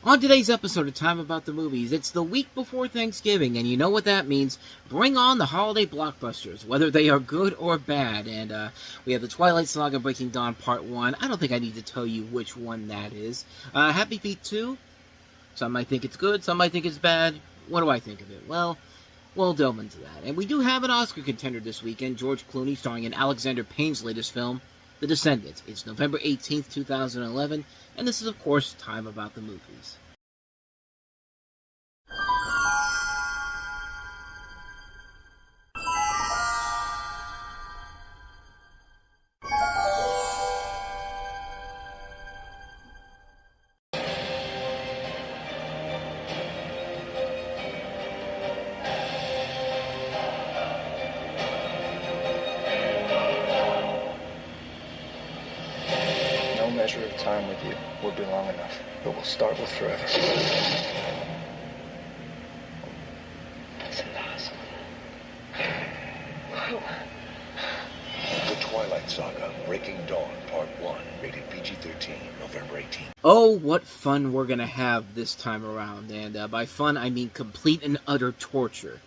On today's episode of Time About the Movies, it's the week before Thanksgiving, and you know what that means. Bring on the holiday blockbusters, whether they are good or bad. And we have the Twilight Saga Breaking Dawn Part 1. I don't think I need to tell you which one that is. Happy Feet 2. Some might think it's good, some might think it's bad. What do I think of it? Well, we'll delve into that. And we do have an Oscar contender this weekend, George Clooney, starring in Alexander Payne's latest film, The Descendants. It's November 18th, 2011, and this is, of course, Time About the Movies. Measure of time with you would be long enough, but we'll start with forever. That's impossible. The Twilight Saga Breaking Dawn Part 1, rated PG-13, November 18th. Oh, what fun we're gonna have this time around, and by fun I mean complete and utter torture.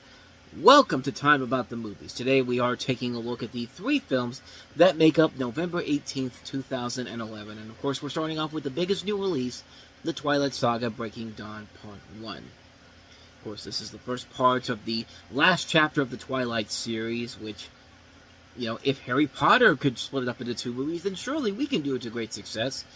Welcome to Time About the Movies. Today we are taking a look at the three films that make up November 18th, 2011. And of course we're starting off with the biggest new release, The Twilight Saga Breaking Dawn Part 1. Of course this is the first part of the last chapter of the Twilight series, which, you know, if Harry Potter could split it up into two movies, then surely we can do it to great success.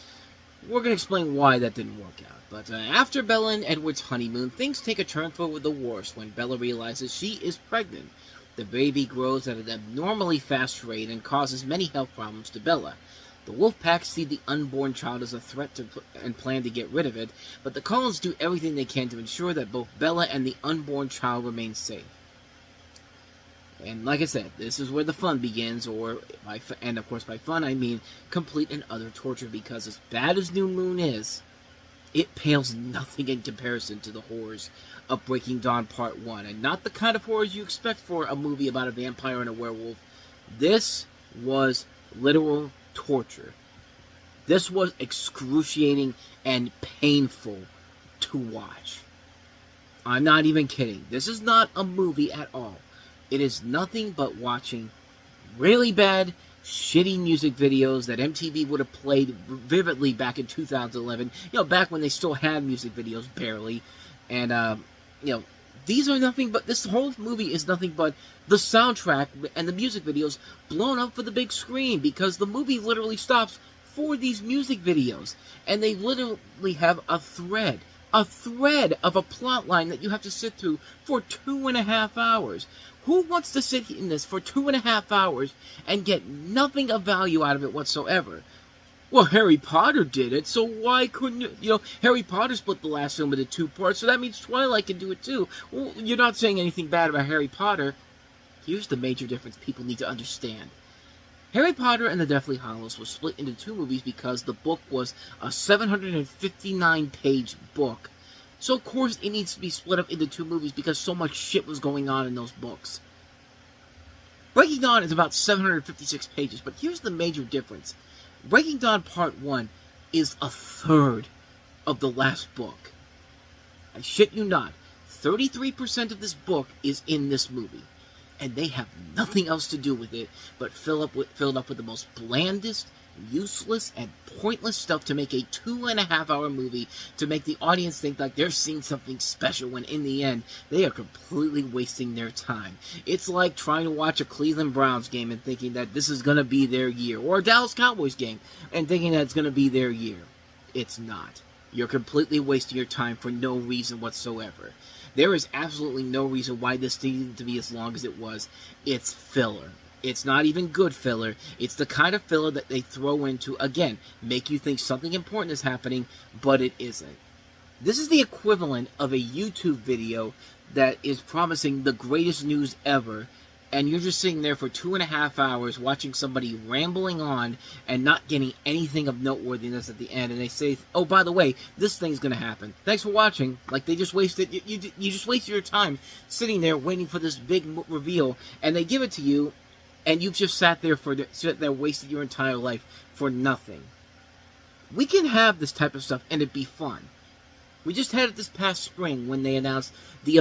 We're going to explain why that didn't work out. But after Bella and Edward's honeymoon, things take a turn for the worse when Bella realizes she is pregnant. The baby grows at an abnormally fast rate and causes many health problems to Bella. The Wolfpack see the unborn child as a threat and plan to get rid of it, but the Cullens do everything they can to ensure that both Bella and the unborn child remain safe. And like I said, this is where the fun begins, and of course by fun I mean complete and utter torture, because as bad as New Moon is, it pales nothing in comparison to the horrors of Breaking Dawn Part 1, and not the kind of horrors you expect for a movie about a vampire and a werewolf. This was literal torture. This was excruciating and painful to watch. I'm not even kidding. This is not a movie at all. It is nothing but watching really bad, shitty music videos that MTV would have played vividly back in 2011. You know, back when they still had music videos, barely. And, you know, these are nothing but, this whole movie is nothing but the soundtrack and the music videos blown up for the big screen, because the movie literally stops for these music videos. And they literally have a thread of a plot line that you have to sit through for 2.5 hours. Who wants to sit in this for 2.5 hours and get nothing of value out of it whatsoever? Well, Harry Potter did it, so why couldn't you? You know, Harry Potter split the last film into two parts, so that means Twilight can do it too. Well, you're not saying anything bad about Harry Potter. Here's the major difference people need to understand. Harry Potter and the Deathly Hallows was split into two movies because the book was a 759-page book. So, of course, it needs to be split up into two movies because so much shit was going on in those books. Breaking Dawn is about 756 pages, but here's the major difference. Breaking Dawn Part 1 is a third of the last book. I shit you not. 33% of this book is in this movie. And they have nothing else to do with it but filled up with the most blandest, useless, and pointless stuff to make a 2.5-hour movie to make the audience think like they're seeing something special, when in the end they are completely wasting their time. It's like trying to watch a Cleveland Browns game and thinking that this is going to be their year, or a Dallas Cowboys game and thinking that it's going to be their year. It's not. You're completely wasting your time for no reason whatsoever. There is absolutely no reason why this needed to be as long as it was. It's filler. It's not even good filler. It's the kind of filler that they throw in to, again, make you think something important is happening, but it isn't. This is the equivalent of a YouTube video that is promising the greatest news ever, and you're just sitting there for 2.5 hours watching somebody rambling on and not getting anything of noteworthiness at the end, and they say, oh, by the way, this thing's going to happen. Thanks for watching. Like, they just wasted, you just wasted your time sitting there waiting for this big reveal, and they give it to you, and you've just sat there wasted your entire life for nothing. We can have this type of stuff and it be fun. We just had it this past spring when they announced the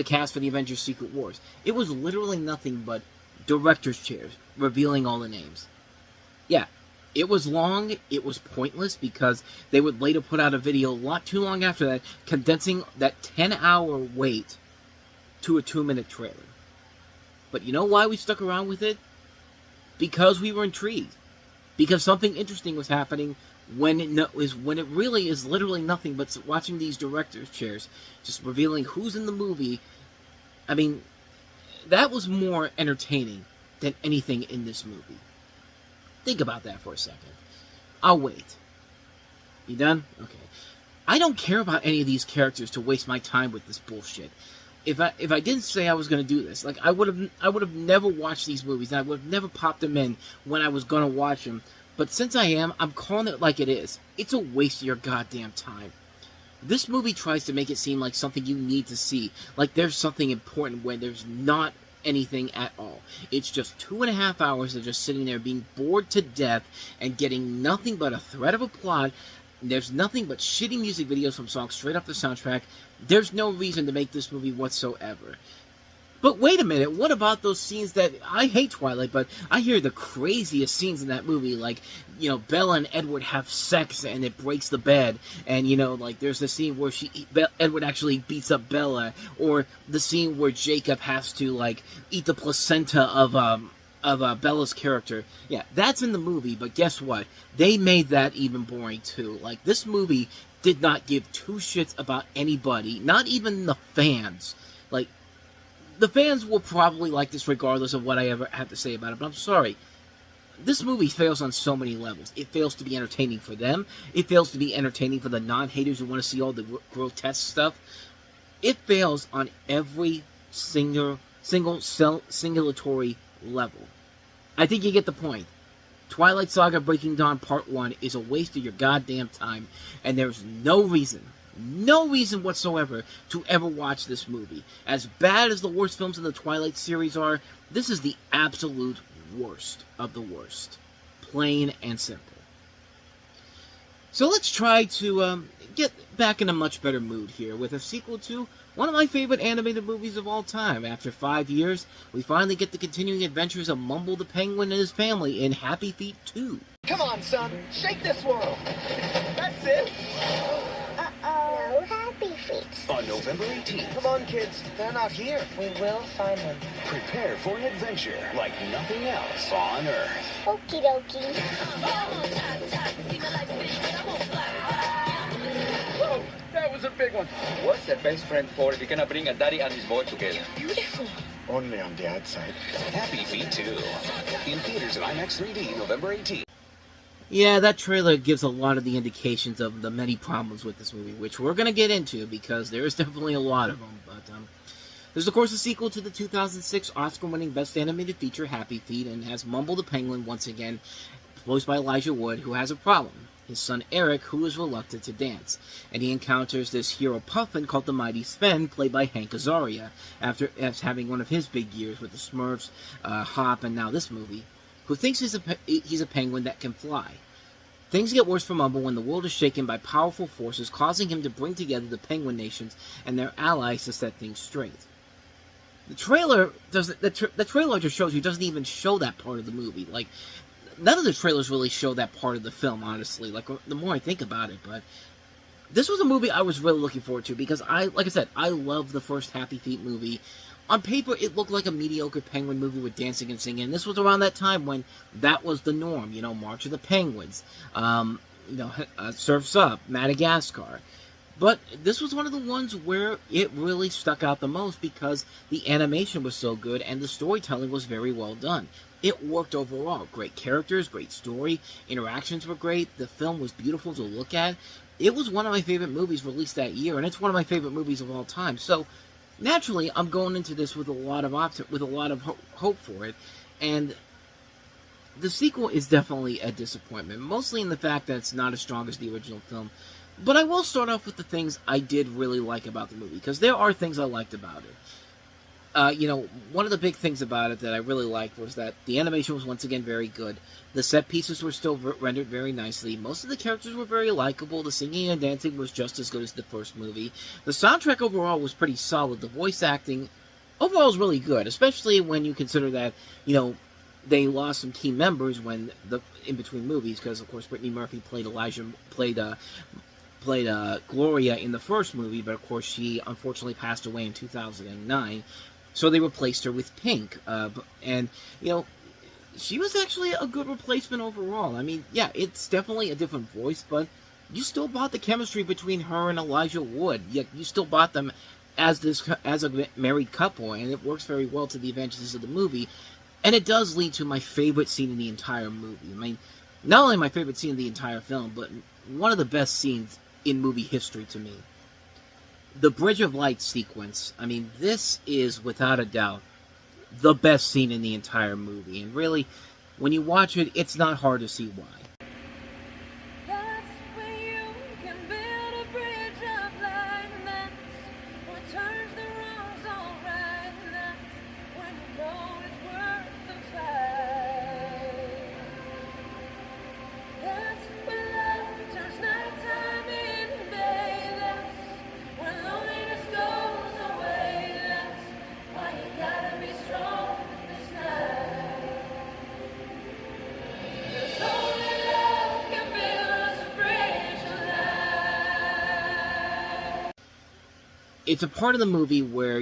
cast for the Avengers Secret Wars. It was literally nothing but director's chairs revealing all the names. Yeah, it was long, it was pointless, because they would later put out a video a lot too long after that, condensing that 10-hour wait to a 2-minute trailer. But you know why we stuck around with it? Because we were intrigued. Because something interesting was happening when it really is literally nothing but watching these director's chairs just revealing who's in the movie. I mean, that was more entertaining than anything in this movie. Think about that for a second. I'll wait. You done? Okay. I don't care about any of these characters to waste my time with this bullshit. If I didn't say I was going to do this, like, I would have never watched these movies, and I would have never popped them in when I was going to watch them. But since I am, I'm calling it like it is. It's a waste of your goddamn time. This movie tries to make it seem like something you need to see, like there's something important when there's not anything at all. It's just 2.5 hours of just sitting there being bored to death and getting nothing but a thread of a plot. There's nothing but shitty music videos from songs straight off the soundtrack. There's no reason to make this movie whatsoever. But wait a minute, what about those scenes that... I hate Twilight, but I hear the craziest scenes in that movie, like, you know, Bella and Edward have sex and it breaks the bed, and, you know, like, there's the scene where Edward actually beats up Bella, or the scene where Jacob has to, like, eat the placenta of Bella's character. Yeah, that's in the movie, but guess what? They made that even boring, too. Like, this movie did not give two shits about anybody, not even the fans. Like, the fans will probably like this regardless of what I ever have to say about it, but I'm sorry. This movie fails on so many levels. It fails to be entertaining for them. It fails to be entertaining for the non-haters who want to see all the grotesque stuff. It fails on every singulatory level. I think you get the point. Twilight Saga Breaking Dawn Part 1 is a waste of your goddamn time, and there's no reason whatsoever to ever watch this movie. As bad as the worst films in the Twilight series are, this is the absolute worst of the worst. Plain and simple. So let's try to get back in a much better mood here with a sequel to one of my favorite animated movies of all time. After 5 years, we finally get the continuing adventures of Mumble the Penguin and his family in Happy Feet 2. Come on, son. Shake this world. That's it. No Happy Feet. On November 18th, Come on, kids. They're not here. We will find them. prepare for an adventure like nothing else on Earth. Okie dokie. Whoa, that was a big one. What's a best friend for if you cannot bring a daddy and his boy together? Beautiful. Only on the outside. Happy Feet 2. In theaters and IMAX 3D, November 18th. Yeah, that trailer gives a lot of the indications of the many problems with this movie, which we're going to get into because there is definitely a lot of them. But there's, of course, a sequel to the 2006 Oscar-winning Best Animated Feature, Happy Feet, and has Mumble the Penguin once again, voiced by Elijah Wood, who has a problem. His son Eric, who is reluctant to dance, and he encounters this hero puffin called the Mighty Sven, played by Hank Azaria, after having one of his big years with the Smurfs, Hop, and now this movie, who thinks he's a penguin that can fly. Things get worse for Mumble when the world is shaken by powerful forces, causing him to bring together the penguin nations and their allies to set things straight. The trailer just shows you doesn't even show that part of the movie. Like, none of the trailers really show that part of the film, honestly. Like, the more I think about it, but this was a movie I was really looking forward to because like I said, I love the first Happy Feet movie. On paper, it looked like a mediocre penguin movie with dancing and singing. And this was around that time when that was the norm. You know, March of the Penguins, Surf's Up, Madagascar. But this was one of the ones where it really stuck out the most because the animation was so good and the storytelling was very well done. It worked overall. Great characters, great story, interactions were great, the film was beautiful to look at. It was one of my favorite movies released that year, and it's one of my favorite movies of all time. So, naturally, I'm going into this with a lot of hope for it, and the sequel is definitely a disappointment, mostly in the fact that it's not as strong as the original film. But I will start off with the things I did really like about the movie, because there are things I liked about it. One of the big things about it that I really liked was that the animation was once again very good. The set pieces were still rendered very nicely. Most of the characters were very likable. The singing and dancing was just as good as the first movie. The soundtrack overall was pretty solid. The voice acting overall is really good, especially when you consider that, they lost some key members in between movies, because of course Brittany Murphy played Gloria in the first movie, but of course she unfortunately passed away in 2009. So they replaced her with Pink, and she was actually a good replacement overall. I mean, yeah, it's definitely a different voice, but you still bought the chemistry between her and Elijah Wood. Yet you still bought them as a married couple, and it works very well to the advantages of the movie. And it does lead to my favorite scene in the entire movie. I mean, not only my favorite scene in the entire film, but one of the best scenes in movie history to me. The Bridge of Light sequence, I mean, this is, without a doubt, the best scene in the entire movie. And really, when you watch it, it's not hard to see why. It's a part of the movie where,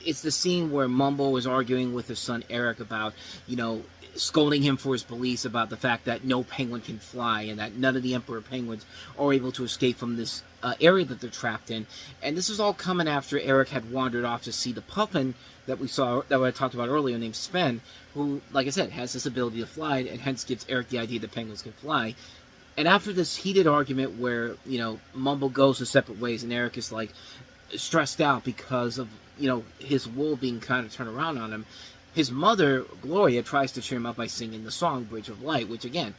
it's the scene where Mumble is arguing with his son Eric about, scolding him for his beliefs about the fact that no penguin can fly and that none of the Emperor penguins are able to escape from this area that they're trapped in. And this is all coming after Eric had wandered off to see the puffin that I talked about earlier, named Sven, who, like I said, has this ability to fly, and hence gives Eric the idea that penguins can fly. And after this heated argument where, Mumble goes to separate ways and Eric is, stressed out because of, his wool being kind of turned around on him, his mother, Gloria, tries to cheer him up by singing the song Bridge of Light, which, again,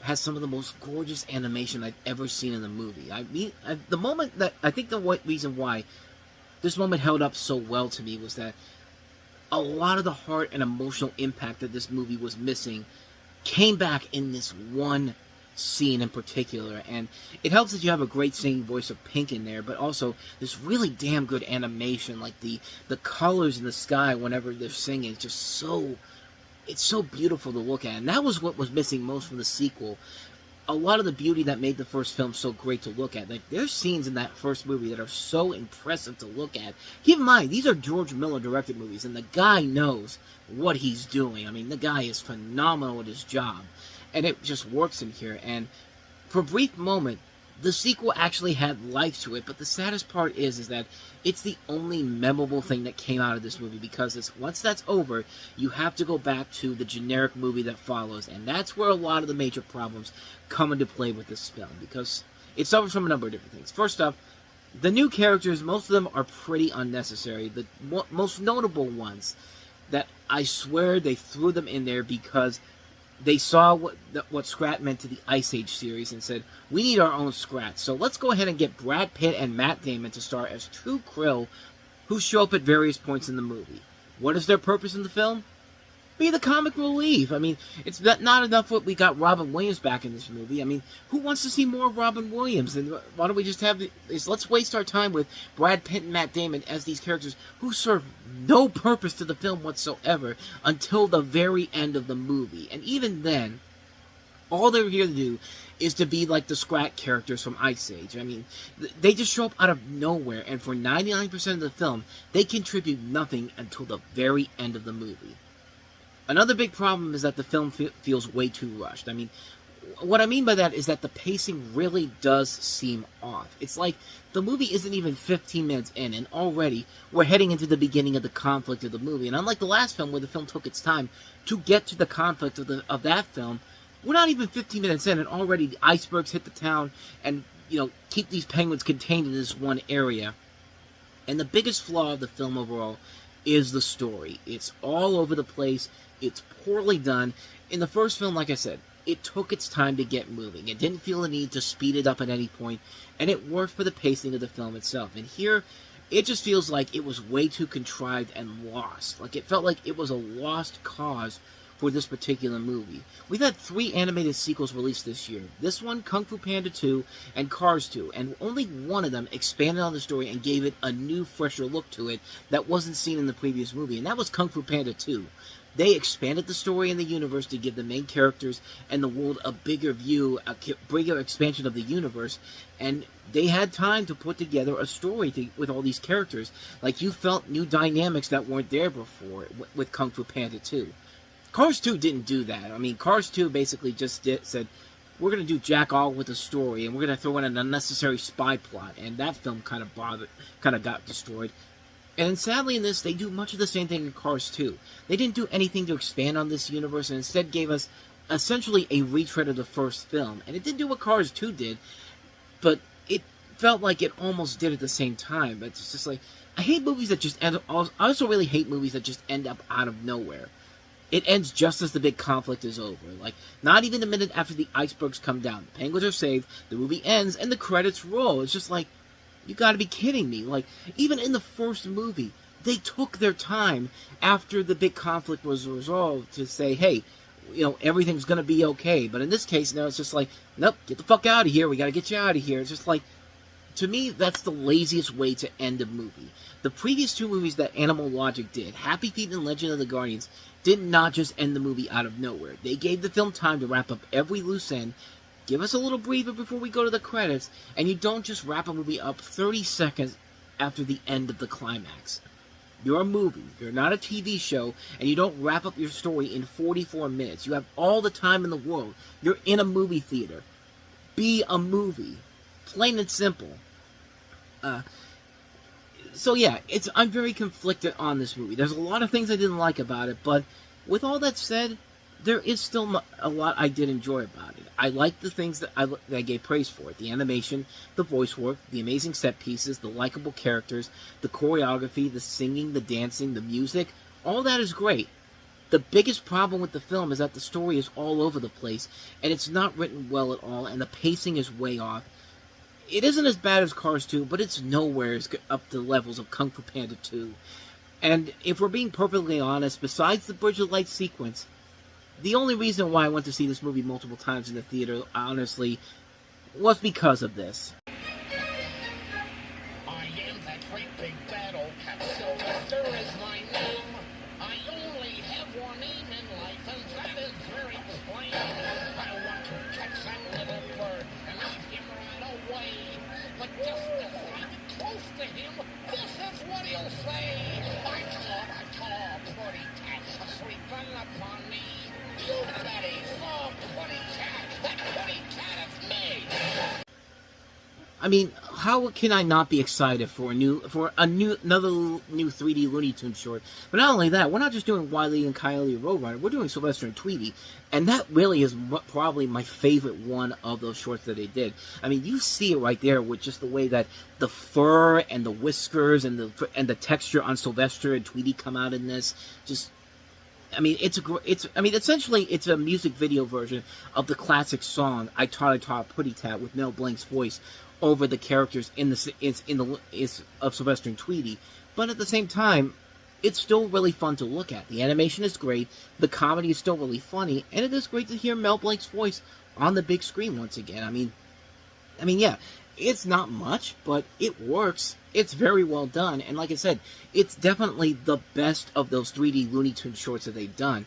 has some of the most gorgeous animation I've ever seen in a movie. I mean, the reason why this moment held up so well to me was that a lot of the heart and emotional impact that this movie was missing came back in this one scene in particular, and it helps that you have a great singing voice of Pink in there, but also this really damn good animation, like the colors in the sky whenever they're singing, it's so beautiful to look at, and that was what was missing most from the sequel. A lot of the beauty that made the first film so great to look at, there's scenes in that first movie that are so impressive to look at. Keep in mind, these are George Miller directed movies, and the guy knows what he's doing. I mean, the guy is phenomenal at his job. And it just works in here. And for a brief moment, the sequel actually had life to it. But the saddest part is that it's the only memorable thing that came out of this movie. Because once that's over, you have to go back to the generic movie that follows. And that's where a lot of the major problems come into play with this film. Because it suffers from a number of different things. First off, the new characters, most of them are pretty unnecessary. The most notable ones that I swear they threw them in there because they saw what Scrat meant to the Ice Age series and said, we need our own Scrat. So let's go ahead and get Brad Pitt and Matt Damon to star as two Krill who show up at various points in the movie. What is their purpose in the film? Be the comic relief. I mean, it's not enough that we got Robin Williams back in this movie. I mean, who wants to see more of Robin Williams? And why don't we just let's waste our time with Brad Pitt and Matt Damon as these characters who serve no purpose to the film whatsoever until the very end of the movie. And even then, all they're here to do is to be like the Scrat characters from Ice Age. I mean, they just show up out of nowhere, and for 99% of the film, they contribute nothing until the very end of the movie. Another big problem is that the film feels way too rushed. I mean, what I mean by that is that the pacing really does seem off. It's like the movie isn't even 15 minutes in, and already we're heading into the beginning of the conflict of the movie. And unlike the last film, where the film took its time to get to the conflict of that film, we're not even 15 minutes in, and already the icebergs hit the town and, keep these penguins contained in this one area. And the biggest flaw of the film overall is the story. It's all over the place. It's poorly done. In the first film, like I said, it took its time to get moving. It didn't feel the need to speed it up at any point, and it worked for the pacing of the film itself. And here, it just feels like it was way too contrived and lost. Like, it felt like it was a lost cause for this particular movie. We've had 3 animated sequels released this year. This one, Kung Fu Panda 2, and Cars 2, and only one of them expanded on the story and gave it a new, fresher look to it that wasn't seen in the previous movie, and that was Kung Fu Panda 2. They expanded the story and the universe to give the main characters and the world a bigger view, a bigger expansion of the universe, and they had time to put together a story with all these characters. Like, you felt new dynamics that weren't there before with Kung Fu Panda 2. Cars 2 didn't do that. I mean, Cars 2 basically just said, we're going to do jack all with the story, and we're going to throw in an unnecessary spy plot, and that film kind of got destroyed. And sadly in this, they do much of the same thing in Cars 2. They didn't do anything to expand on this universe, and instead gave us essentially a retread of the first film. And it did do what Cars 2 did, but it felt like it almost did at the same time. But it's just like, I hate movies that just end up, I also really hate movies that just end up out of nowhere. It ends just as the big conflict is over. Like, not even a minute after the icebergs come down. The penguins are saved, the movie ends, and the credits roll. It's just like, you gotta be kidding me. Like, even in the first movie, they took their time after the big conflict was resolved to say, hey, you know, everything's gonna be okay. But in this case, now it's just like, nope, get the fuck out of here. We gotta get you out of here. It's just like, to me, that's the laziest way to end a movie. The previous 2 movies that Animal Logic did, Happy Feet and Legend of the Guardians, did not just end the movie out of nowhere. They gave the film time to wrap up every loose end, give us a little breather before we go to the credits, and you don't just wrap a movie up 30 seconds after the end of the climax. You're a movie, you're not a TV show, and you don't wrap up your story in 44 minutes. You have all the time in the world. You're in a movie theater. Be a movie. Plain and simple. So yeah, I'm very conflicted on this movie. There's a lot of things I didn't like about it, but with all that said, there is still a lot I did enjoy about it. I like the things that I gave praise for. The animation, the voice work, the amazing set pieces, the likable characters, the choreography, the singing, the dancing, the music. All that is great. The biggest problem with the film is that the story is all over the place, and it's not written well at all, and the pacing is way off. It isn't as bad as Cars 2, but it's nowhere up to the levels of Kung Fu Panda 2. And if we're being perfectly honest, besides the Bridge of Light sequence, the only reason why I went to see this movie multiple times in the theater, honestly, was because of this. I am that great big battle cat Sylvester is my name. I only have one aim in life, and that is very plain. I want to catch that little bird and eat him right away. But just as I get close to him, this is what he'll say. I call, pretty cat, sweeping upon me. You betty, oh, pretty cat, that pretty cat is me. I mean, how can I not be excited for another new 3D Looney Tunes short? But not only that, we're not just doing Wile E. and Coyote Roadrunner, we're doing Sylvester and Tweety, and that really is probably my favorite one of those shorts that they did. I mean, you see it right there with just the way that the fur and the whiskers and the texture on Sylvester and Tweety come out in this. Just, I mean, essentially it's a music video version of the classic song "I Taught Putty Tat" with Mel Blanc's voice over the characters of Sylvester and Tweety. But at the same time, it's still really fun to look at. The animation is great, the comedy is still really funny, and it is great to hear Mel Blanc's voice on the big screen once again. I mean, yeah, it's not much, but it works. It's very well done, and like I said, it's definitely the best of those 3D Looney Tunes shorts that they've done.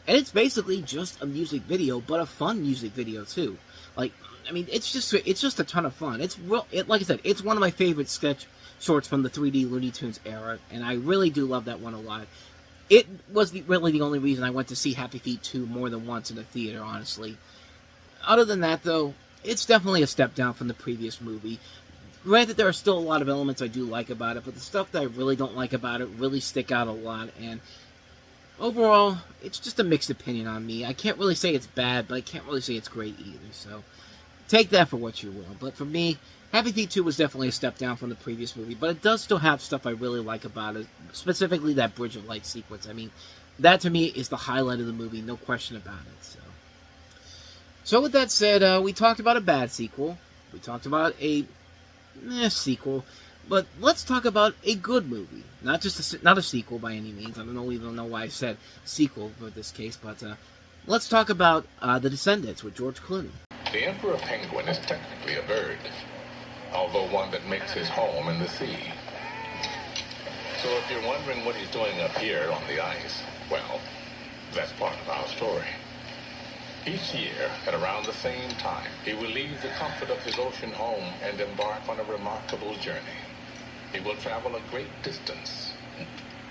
And it's basically just a music video, but a fun music video too. Like, I mean, it's just a ton of fun. Like I said, it's one of my favorite sketch shorts from the 3D Looney Tunes era, and I really do love that one a lot. It was really the only reason I went to see Happy Feet 2 more than once in the theater, honestly. Other than that, though, it's definitely a step down from the previous movie. Granted, there are still a lot of elements I do like about it, but the stuff that I really don't like about it really stick out a lot, and overall, it's just a mixed opinion on me. I can't really say it's bad, but I can't really say it's great either, so take that for what you will. But for me, Happy Feet 2 was definitely a step down from the previous movie, but it does still have stuff I really like about it, specifically that Bridge of Light sequence. I mean, that to me is the highlight of the movie, no question about it. So with that said, we talked about a bad sequel. We talked about a sequel. But let's talk about a good movie. Not just not a sequel by any means. I don't even know why I said sequel for this case, but let's talk about The Descendants with George Clooney. The emperor penguin is technically a bird, although one that makes his home in the sea. So if you're wondering what he's doing up here on the ice, well, that's part of our story. Each year, at around the same time, he will leave the comfort of his ocean home and embark on a remarkable journey. He will travel a great distance,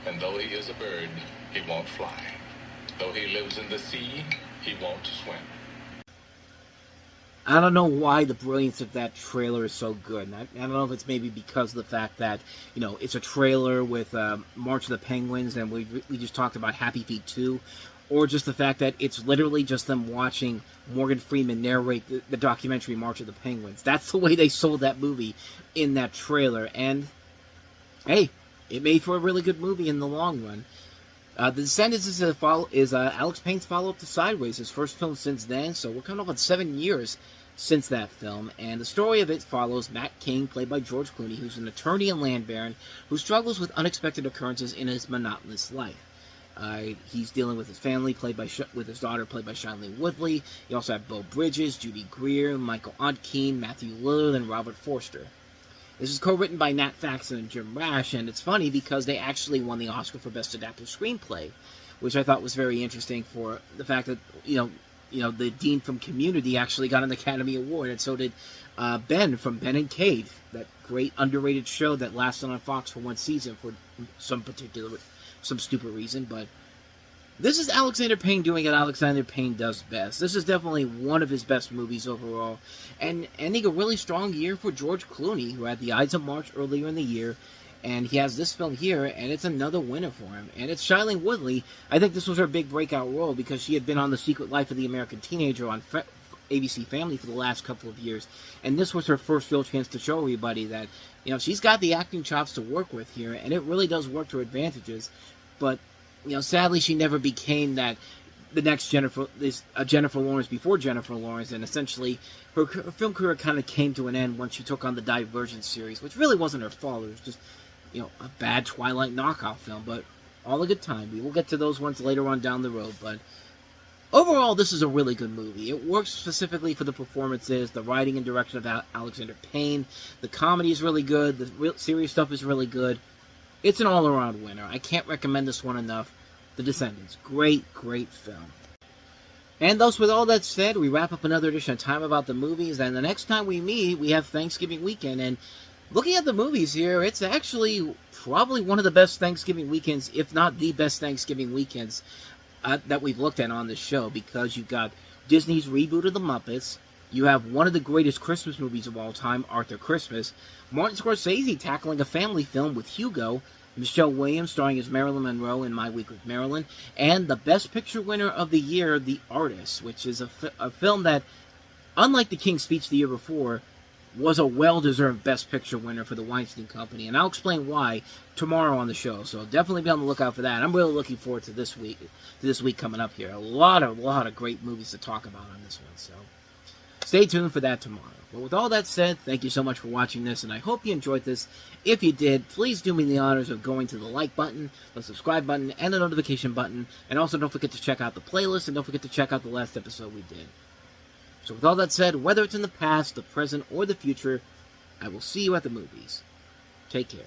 and though he is a bird, he won't fly. Though he lives in the sea, he won't swim. I don't know why the brilliance of that trailer is so good. And I don't know if it's maybe because of the fact that, you know, it's a trailer with March of the Penguins, and we just talked about Happy Feet 2, or just the fact that it's literally just them watching Morgan Freeman narrate the documentary March of the Penguins. That's the way they sold that movie in that trailer. And, hey, it made for a really good movie in the long run. The Descendants is Alex Payne's follow-up to Sideways, his first film since then, so we're coming up on 7 years since that film, and the story of it follows Matt King, played by George Clooney, who's an attorney and land baron who struggles with unexpected occurrences in his monotonous life. He's dealing with his family, with his daughter, played by Shailene Woodley. You also have Beau Bridges, Judy Greer, Michael Odkine, Matthew Lillard, and Robert Forster. This is co-written by Nat Faxon and Jim Rash, and it's funny because they actually won the Oscar for Best Adapted Screenplay, which I thought was very interesting for the fact that, you know, the dean from Community actually got an Academy Award, and so did Ben from Ben and Kate, that great underrated show that lasted on Fox for one season for some stupid reason. But this is Alexander Payne doing what Alexander Payne does best. This is definitely one of his best movies overall, and ending a really strong year for George Clooney, who had The Ides of March earlier in the year, and he has this film here, and it's another winner for him. And it's Shailene Woodley. I think this was her big breakout role because she had been on The Secret Life of the American Teenager on ABC Family for the last couple of years, and this was her first real chance to show everybody that, you know, she's got the acting chops to work with here, and it really does work to her advantages. But, you know, sadly, she never became the next Jennifer Lawrence before Jennifer Lawrence, and essentially her film career kind of came to an end once she took on the Divergent series, which really wasn't her fault. It was just, you know, a bad Twilight knockoff film, but all a good time. We will get to those ones later on down the road, but overall, this is a really good movie. It works specifically for the performances, the writing and direction of Alexander Payne. The comedy is really good. The real serious stuff is really good. It's an all-around winner. I can't recommend this one enough. The Descendants. Great, great film. And thus, with all that said, we wrap up another edition of Time About the Movies, and the next time we meet, we have Thanksgiving weekend, and looking at the movies here, it's actually probably one of the best Thanksgiving weekends, if not the best Thanksgiving weekends that we've looked at on this show, because you've got Disney's reboot of The Muppets, you have one of the greatest Christmas movies of all time, Arthur Christmas, Martin Scorsese tackling a family film with Hugo, Michelle Williams starring as Marilyn Monroe in My Week with Marilyn, and the Best Picture winner of the year, The Artist, which is a film that, unlike The King's Speech the year before, was a well-deserved Best Picture winner for the Weinstein Company, and I'll explain why tomorrow on the show, so definitely be on the lookout for that. I'm really looking forward to this week coming up here. A lot of great movies to talk about on this one, so stay tuned for that tomorrow. But with all that said, thank you so much for watching this, and I hope you enjoyed this. If you did, please do me the honors of going to the like button, the subscribe button, and the notification button, and also don't forget to check out the playlist, and don't forget to check out the last episode we did. So with all that said, whether it's in the past, the present, or the future, I will see you at the movies. Take care.